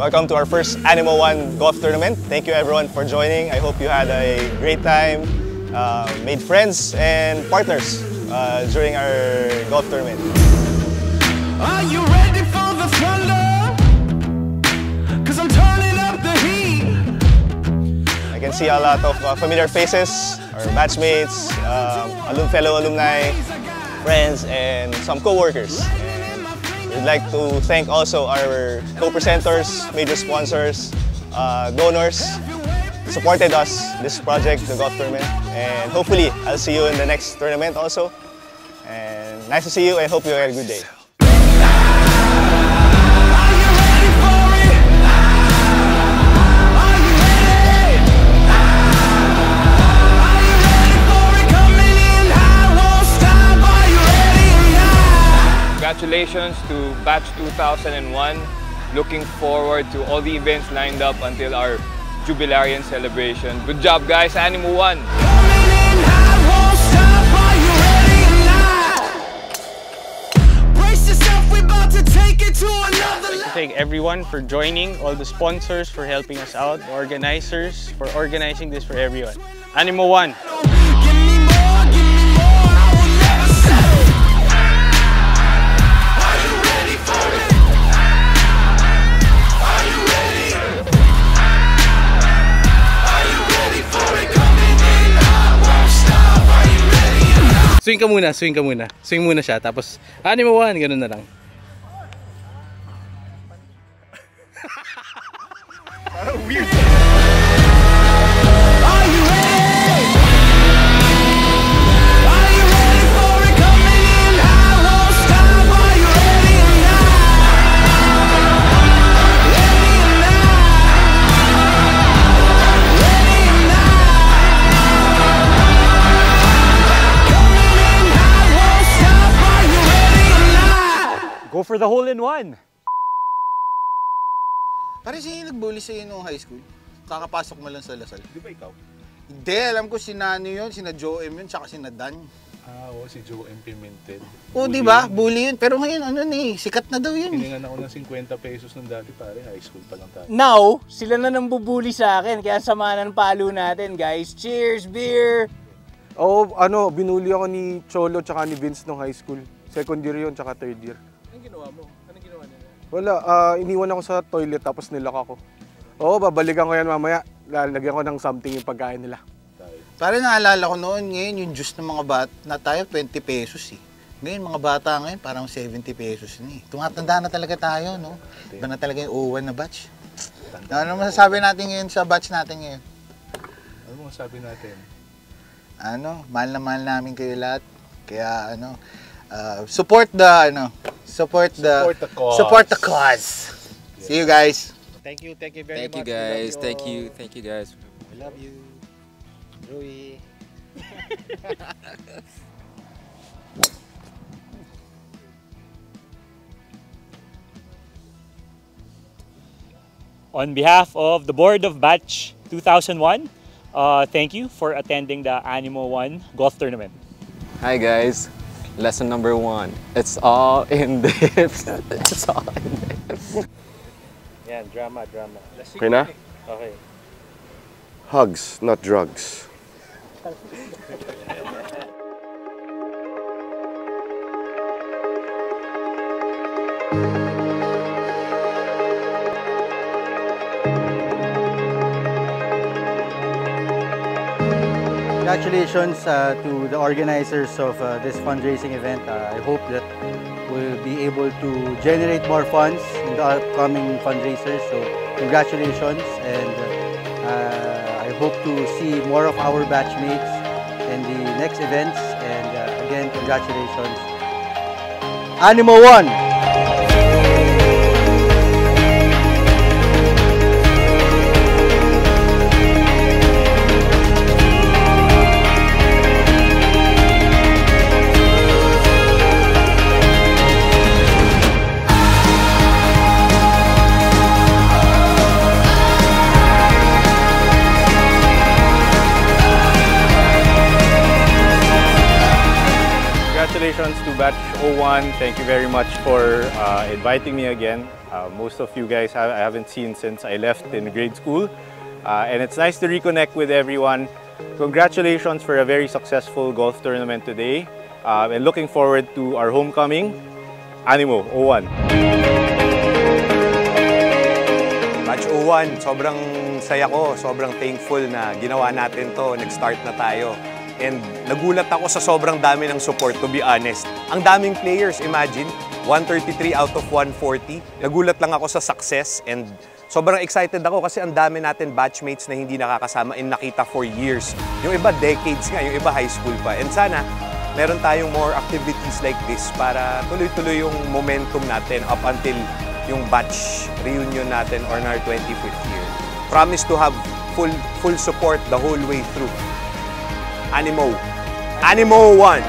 Welcome to our first Animo One golf tournament. Thank you everyone for joining. I hope you had a great time, made friends and partners during our golf tournament. Are you ready for the thunder? 'Cause I'm turning up the heat. I can see a lot of familiar faces, our batchmates, fellow alumni, friends, and some co-workers. We'd like to thank also our co-presenters, major sponsors, donors, supported us this project, the golf tournament. And hopefully, I'll see you in the next tournament also. And nice to see you and hope you had a good day. Congratulations to Batch 2001. Looking forward to all the events lined up until our jubilarian celebration. Good job guys, Animo One! Thank everyone for joining, all the sponsors for helping us out, the organizers for organizing this for everyone. Animo One! Swing ka muna, swing ka muna. Swing muna siya, tapos Animo One, ganun na lang. Parang weird. Go for the hole-in-one! Pare, sino yung nag-bully sa'yo nung high school? Kakapasok mo lang sa Lasal. Di ba ikaw? Hindi, alam ko si Nano yun, sina Joe M yun, tsaka sina Dan. Ah, oo, si Joe M. Pimentel. Oo, di ba? Bully yun. Pero ngayon, ano na sikat na daw yun. Hiningan ako ng 50 pesos nung dati, pare. High school pa lang tayo. Now, sila na nang bubuli sa akin, kaya samahan ng palo natin, guys. Cheers, beer! Oo, binuli ako ni Cholo tsaka ni Vince nung high school. Second year yun, tsaka third year. Anong ginawa mo? Anong ginawa nila? Wala, iniwan ako sa toilet tapos nilak ako. Oo, babalikan ko yan mamaya. Lalagyan ko ng something yung pagkain nila. Pare, naalala ko noon, ngayon yung juice ng mga bata, na tayo 20 pesos eh. Ngayon, mga bata ngayon, parang 70 pesos na eh. Tumatanda na talaga tayo, no? Iba na talaga yung O1 na batch. Ano masasabi natin ngayon sa batch natin ngayon? Ano masasabi natin? Mahal na mahal namin kayo lahat. Kaya, support the cause. Yeah. See you guys. Thank you very much. Thank you guys. Thank you guys. I love you. Joey. On behalf of the board of Batch 2001, thank you for attending the Animo One golf tournament. Hi guys. Lesson number 1. It's all in dips. It's all in dips. Yan, drama. Okay na? Okay. Hugs, not drugs. Congratulations to the organizers of this fundraising event. I hope that we'll be able to generate more funds in the upcoming fundraisers. So congratulations, and I hope to see more of our batchmates in the next events. And again, congratulations. Animo One! Congratulations to Batch 01, thank you very much for inviting me again. Most of you guys I haven't seen since I left in grade school. And it's nice to reconnect with everyone. Congratulations for a very successful golf tournament today. And looking forward to our homecoming, Animo 01. Batch 01, sobrang saya ko, sobrang thankful na ginawa natin to, nag-start na tayo. And nagulat ako sa sobrang dami ng support, to be honest. Ang daming players, imagine, 133 out of 140. Nagulat lang ako sa success and sobrang excited ako kasi ang dami natin batchmates na hindi nakakasama and nakita for years. Yung iba decades nga, yung iba high school pa. And sana, meron tayong more activities like this para tuloy-tuloy yung momentum natin up until yung batch reunion natin on our 25th year. Promise to have full support the whole way through. Animo 01.